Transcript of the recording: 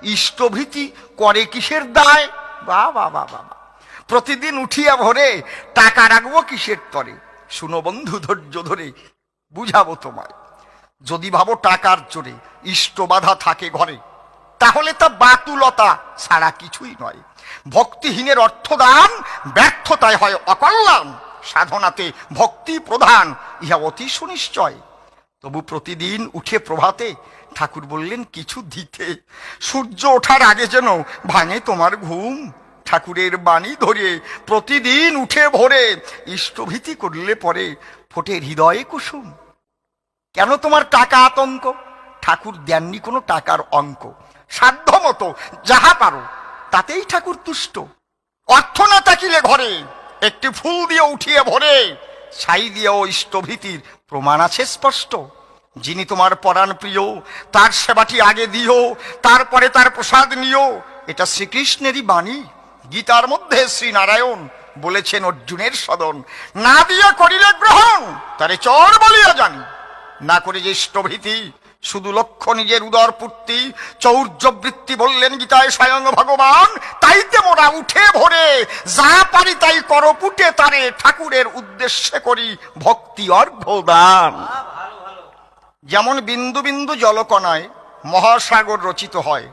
ইষ্টভীতি করে কিসের দায়? বা বা বা বা, প্রতিদিন উঠিয়া ভোরে টাকা রাখবো কিসের তরে? শুনো বন্ধু, ধৈর্য ধরে বুঝাবো তোমায়। যদি ভাবো টাকার জোরে ইষ্ট বাধা থাকে ঘরে, তাহলে তা বাতুলতা ছাড়া কিছুই নয়। ভক্তিহীনের অর্থদান ব্যর্থতায় হয় অকল্যাণ। সাধনাতে ভক্তি প্রধান, ইহা অতি সুনিশ্চয়। তবু প্রতিদিন উঠে প্রভাতে ঠাকুর বললেন কিছু দিতে। সূর্য ওঠার আগে যেন ভাঙে তোমার ঘুম। ঠাকুরের বাণী ধরে প্রতিদিন উঠে ভোরে ইষ্টভীতি করলে পরে ফোটে হৃদয়ে কুসুম। কেন তোমার টাকা আতঙ্ক? ঠাকুর দেননি কোনো টাকার অঙ্ক। সাধ্য মতো যাহা পারো তাতেই ঠাকুর তুষ্ট। অর্থ না থাকিলে ঘরে একটি ফুল দিয়ে উঠিয়ে ভরে ছাই দিয়েও ইষ্টভীতির প্রমাণ আছে স্পষ্ট। যিনি তোমার পরাণ প্রিয় তার সেবাটি আগে দিও, তারপরে তার প্রসাদ নিও। এটা শ্রীকৃষ্ণেরই বাণী। গীতার মধ্যে শ্রীনারায়ণ বলেছেন অর্জুনের সদন, না দিয়ে করিলে গ্রহণ তারে চর বলিয়া জানি। না করে যে ইষ্টভীতি শুধু লক্ষ্য নিজের উদর পূর্তি। চৌর্যবৃত্তি বললেন গীতায় স্বয়ং ভগবান। তাইতে মোরা উঠে ভোরে যা পারি তাই করো পুটে তারে, ঠাকুরের উদ্দেশ্যে করি ভক্তি অর্ঘ্যদান। যেমন বিন্দু বিন্দু জলকণায় মহাসাগর রচিত হয়,